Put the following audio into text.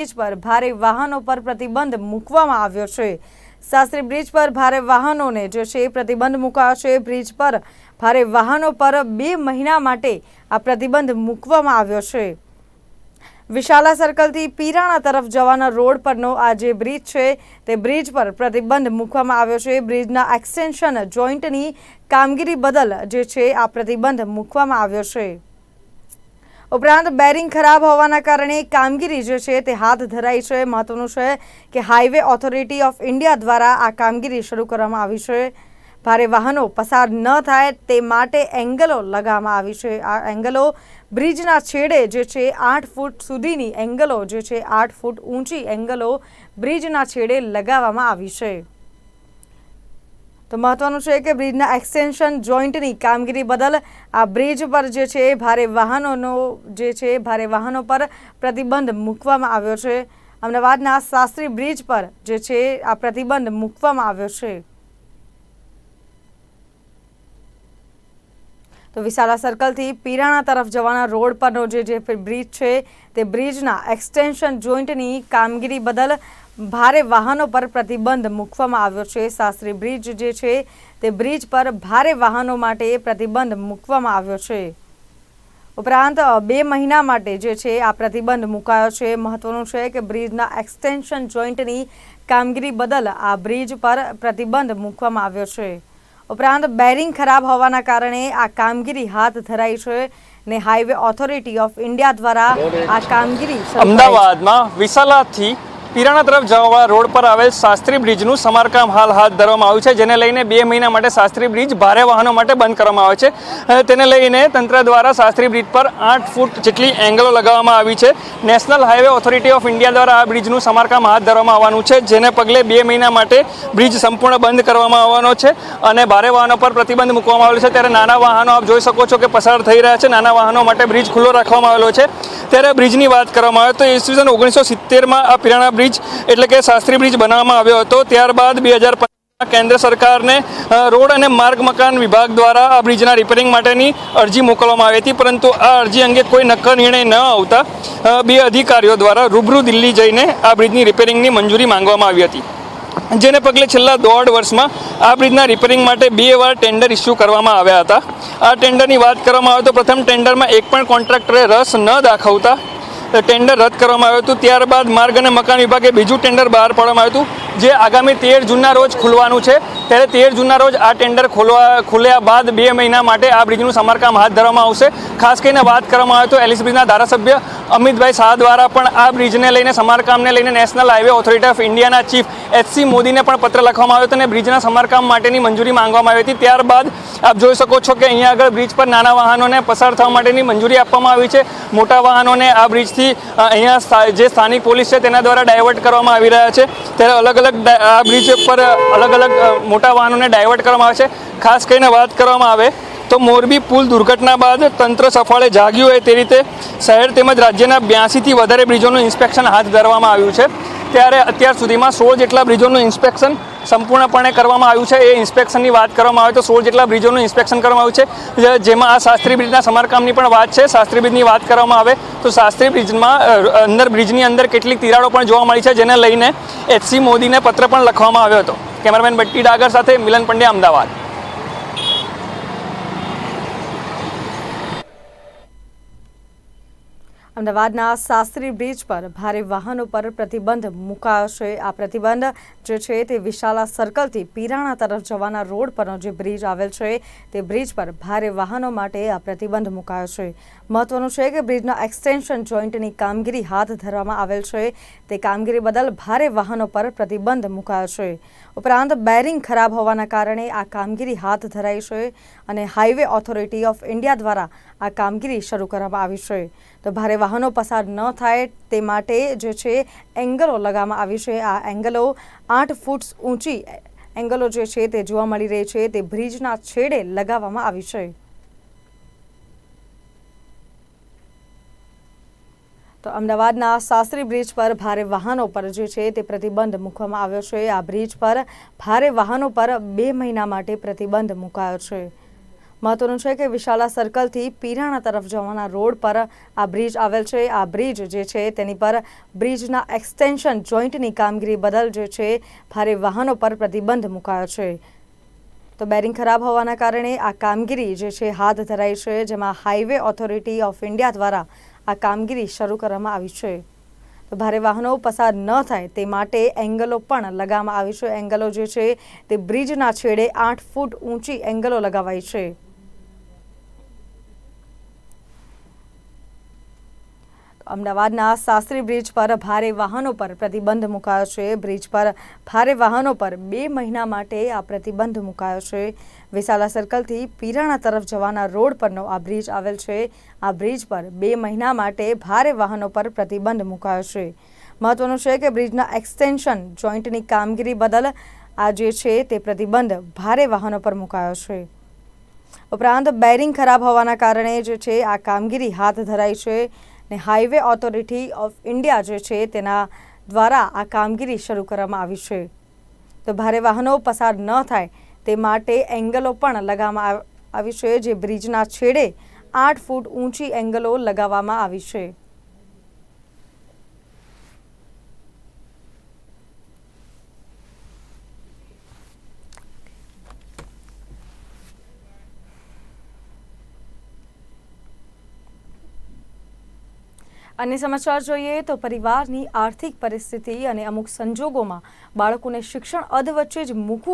Bridge પર ભારે વાહનો પર પ્રતિબંધ મૂકવામાં આવ્યો છે। શાસ્ત્રી બ્રિજ પર ભારે વાહનોને જે છે પ્રતિબંધ મુકાયો છે। બ્રિજ પર ભારે વાહનો પર 2 મહિના માટે આ પ્રતિબંધ મૂકવામાં આવ્યો છે। વિશાલા સર્કલથી પીરાણા તરફ જવાના રોડ પરનો આ જે બ્રિજ છે તે બ્રિજ પર પ્રતિબંધ મૂકવામાં આવ્યો છે। બ્રિજના એક્સટેન્શન જોઈન્ટની કામગીરી બદલ જે છે આ પ્રતિબંધ મૂકવામાં આવ્યો છે। ઉપરાંત બેરિંગ ખરાબ હોવાના કારણે કામગીરી જે છે તે હાથ ધરાઈ છે। મહત્વનું છે કે હાઈવે ઓથોરિટી ઓફ ઇન્ડિયા દ્વારા આ કામગીરી શરૂ કરવામાં આવી છે। ભારે વાહનો પસાર ન થાય તે માટે એંગલો લગાવવામાં આવી છે। આ એંગલો બ્રિજના છેડે જે છે 8 ફૂટ સુધીની એંગલો જે છે 8 ફૂટ ઊંચી એંગલો બ્રિજના છેડે લગાવવામાં આવી છે। તો મહત્વનું છે કે બ્રિજના એક્સટેન્શન જોઈન્ટની કામગીરી બદલ આ બ્રિજ પર જે છે ભારે વાહનો પર પ્રતિબંધ મૂકવામાં આવ્યો છે। અમદાવાદના શાસ્ત્રી બ્રિજ પર જે છે આ પ્રતિબંધ મૂકવામાં આવ્યો છે। તો વિશાલા સર્કલથી પીરાણા તરફ જવાના રોડ પરનો જે બ્રિજ છે તે બ્રિજના એક્સટેન્શન જોઈન્ટની કામગીરી બદલ ભારે વાહનો પર પ્રતિબંધ મૂકવામાં આવ્યો છે। શાસ્ત્રી બ્રિજ જે છે તે બ્રિજ પર ભારે વાહનો માટે પ્રતિબંધ મૂકવામાં આવ્યો છે। ઉપરાંત 2 મહિના માટે જે છે આ પ્રતિબંધ મુકાયો છે। મહત્વનું છે કે બ્રિજના એક્સટેન્શન જોઈન્ટની કામગીરી બદલ આ બ્રિજ પર પ્રતિબંધ મૂકવામાં આવ્યો છે। ઉપરાંત બેરિંગ ખરાબ હોવાના કારણે આ કામગીરી હાથ ધરાઈ છે ને હાઈવે ઓથોરિટી ઓફ ઇન્ડિયા દ્વારા આ કામગીરી અમદાવાદમાં વિશાલાથી પીરાણા તરફ જવા રોડ પર આવેલ શાસ્ત્રી બ્રિજનું સમારકામ હાલ હાથ ધરવામાં આવ્યું છે, જેને લઈને 2 મહિના માટે શાસ્ત્રી બ્રિજ ભારે વાહનો માટે બંધ કરવામાં આવે છે। તેને લઈને તંત્ર દ્વારા શાસ્ત્રી બ્રિજ પર 8 ફૂટ જેટલી એંગલો લગાવવામાં આવી છે। National highway authority of India દ્વારા આ બ્રિજનું સમારકામ હાથ ધરવામાં આવવાનું છે, જેને પગલે 2 મહિના માટે બ્રિજ સંપૂર્ણ બંધ કરવામાં આવવાનો છે અને ભારે વાહનો પર પ્રતિબંધ મૂકવામાં આવેલો છે। ત્યારે નાના વાહનો આપ જોઈ શકો છો કે પસાર થઈ રહ્યા છે। નાના વાહનો માટે બ્રિજ ખુલ્લો રાખવામાં આવેલો છે। ત્યારે બ્રિજની વાત કરવામાં આવે તો ઈસવીસન 1970માં આ પીરાણા બ્રિજ એટલે કે શાસ્ત્રી બ્રિજ બનાવવામાં આવ્યો હતો। ત્યારબાદ 2015માં કેન્દ્ર સરકારને રોડ અને માર્ગ મકાન વિભાગ દ્વારા આ બ્રિજના રિપેરિંગ માટેની અરજી મોકલવામાં આવી હતી, પરંતુ આ અરજી અંગે કોઈ નક્કર નિર્ણય ન આવતા 2 અધિકારીઓ દ્વારા રૂબરૂ દિલ્હી જઈને આ બ્રિજની રિપેરિંગની મંજૂરી માંગવામાં આવી હતી, જેને પગલે છેલ્લા 1.5 વર્ષમાં આ બ્રિજના રિપેરિંગ માટે 2 વાર ટેન્ડર ઇસ્યુ કરવામાં આવ્યા હતા। આ ટેન્ડરની વાત કરવામાં આવે તો પ્રથમ ટેન્ડરમાં એક પણ કોન્ટ્રાક્ટરે રસ ન દાખવતા ટેન્ડર રદ કરવામાં આવ્યું હતું। ત્યારબાદ માર્ગ અને મકાન વિભાગે બીજું ટેન્ડર બહાર પાડવામાં આવ્યું હતું, જે આગામી 13 જૂનના રોજ ખુલવાનું છે। ત્યારે 13 જૂનના રોજ આ ટેન્ડર ખુલ્યા બાદ 2 મહિના માટે આ બ્રિજનું સમારકામ હાથ ધરવામાં આવશે। ખાસ કરીને વાત કરવામાં આવે તો એલિસ બ્રિજના ધારાસભ્ય અમિતભાઈ શાહ દ્વારા પણ આ બ્રિજને લઈને સમારકામને લઈને નેશનલ હાઈવે ઓથોરિટી ઓફ ઇન્ડિયાના ચીફ HC મોદીને પણ પત્ર લખવામાં આવ્યો હતો અને બ્રિજના સમારકામ માટેની મંજૂરી માંગવામાં આવી હતી। ત્યારબાદ આપ જોઈ શકો છો કે અહીંયા આગળ બ્રિજ પર નાના વાહનોને પસાર થવા માટેની મંજૂરી આપવામાં આવી છે। મોટા વાહનોને આ બ્રિજથી અહીંયા જે સ્થાનિક પોલીસ છે તેના દ્વારા ડાયવર્ટ કરવામાં આવી રહ્યા છે। ત્યારે આ બ્રિજ પર અલગ અલગ મોટા વાહનોને ડાયવર્ટ કરવામાં આવે છે। ખાસ કરીને વાત કરવામાં આવે તો મોરબી પુલ દુર્ઘટના બાદ તંત્ર સફાળે જાગ્યું હોય તે રીતે શહેર તેમજ રાજ્યના 82થી વધારે બ્રિજોનું ઇન્સ્પેક્શન હાથ ધરવામાં આવ્યું છે। ત્યારે અત્યાર સુધીમાં 16 જેટલા બ્રિજોનું ઇન્સ્પેક્શન સંપૂર્ણપણે કરવામાં આવ્યું છે। એ ઇન્સ્પેક્શનની વાત કરવામાં આવે તો 16 જેટલા બ્રિજોનું ઇન્સ્પેક્શન કરવામાં આવ્યું છે, જેમાં આ શાસ્ત્રી બ્રિજના સમારકામની પણ વાત છે। શાસ્ત્રી બ્રિજની વાત કરવામાં આવે તો શાસ્ત્રી બ્રિજમાં બ્રિજની અંદર કેટલીક તિરાડો પણ જોવા મળી છે, જેને લઈને HC મોદીને પત્ર પણ લખવામાં આવ્યો હતો। કેમેરામેન બટ્ટી ડાગર સાથે મિલન પંડ્યા, અમદાવાદ। અમદાવાદના શાસ્ત્રી બ્રિજ પર ભારે વાહનો પર પ્રતિબંધ મુકાયો છે। આ પ્રતિબંધ જે છે તે વિશાલા સર્કલથી પીરાણા તરફ જવાના રોડ પરનો જે બ્રિજ આવેલ છે તે બ્રિજ પર ભારે વાહનો માટે આ પ્રતિબંધ મુકાયો છે। મહત્વનું છે કે બ્રિજના એક્સટેન્શન જોઈન્ટની કામગીરી હાથ ધરવામાં આવેલ છે, તે કામગીરી બદલ ભારે વાહનો પર પ્રતિબંધ મુકાયો છે। ઉપરાંત બેરિંગ ખરાબ હોવાના કારણે આ કામગીરી હાથ ધરાઈ છે અને હાઈવે ઓથોરિટી ઓફ ઇન્ડિયા દ્વારા આ કામગીરી શરૂ કરવામાં આવી છે। તો ભારે વાહનો પસાર ન થાય તે માટે જે છે એંગલો લગાવવામાં આવી છે। આ એંગલો 8 ફૂટ ઊંચી એંગલો જે છે તે જોવા મળી રહી છે, તે બ્રિજના છેડે લગાવવામાં આવી છે। તો અમદાવાદના શાસ્ત્રી બ્રિજ પર ભારે વાહનો પર જે છે તે પ્રતિબંધ મૂકવામાં આવ્યો છે। આ બ્રિજ પર ભારે વાહનો પર 2 મહિના માટે પ્રતિબંધ મુકાયો છે। મહત્વનું છે કે વિશાલા સર્કલથી પીરાણા તરફ જવાના રોડ પર આ બ્રિજ આવેલ છે. આ બ્રિજ જે છે તેની પર બ્રિજના એક્સટેન્શન જોઈન્ટની કામગીરી બદલ જે છે ભારે વાહનો પર પ્રતિબંધ મુકાયો છે. તો બેરિંગ ખરાબ હોવાના કારણે આ કામગીરી જે છે હાથ ધરાઈ છે, જેમાં હાઈવે ઓથોરિટી ઓફ ઇન્ડિયા દ્વારા આ કામગીરી શરૂ કરવામાં આવી છે. તો ભારે વાહનો પસાર ન થાય તે માટે એંગલો પણ લગાવવામાં આવી છે. એંગલો જે છે તે બ્રિજના છેડે 8 ફૂટ ઊંચી એંગલો લગાવાઈ છે. અમદાવાદના શાસ્ત્રી બ્રિજ પર ભારે વાહનો પર પ્રતિબંધ મુકાયો છે. બ્રિજ પર ભારે વાહનો પર 2 મહિના માટે આ પ્રતિબંધ મુકાયો છે. વિશાલા સર્કલથી પીરાણા તરફ જવાના રોડ પરનો આ બ્રિજ આવેલ છે. આ બ્રિજ પર 2 મહિના માટે ભારે વાહનો પર પ્રતિબંધ મુકાયો છે. મહત્વનું છે કે બ્રિજના એક્સટેન્શન જોઈન્ટની કામગીરી બદલ આ જે છે તે પ્રતિબંધ ભારે વાહનો પર મુકાયો છે. ઉપરાંત બેરિંગ ખરાબ હોવાના કારણે જે છે આ કામગીરી હાથ ધરાઈ છે ને હાઈવે ઓથોરિટી ઓફ ઇન્ડિયા જે છે તેના દ્વારા આ કામગીરી શરૂ કરવામાં આવી છે. તો ભારે વાહનો પસાર ન થાય તે માટે એંગલો પણ લગાવવામાં આવી છે, જે બ્રિજના છેડે 8 ફૂટ ઊંચી એંગલો લગાવવામાં આવી છે. અન્ય સમાચાર જોઈએ તો પરિવારની આર્થિક પરિસ્થિતિ અને અમુક સંજોગોમાં બાળકોને શિક્ષણ અધવચ્ચે જ મૂકવું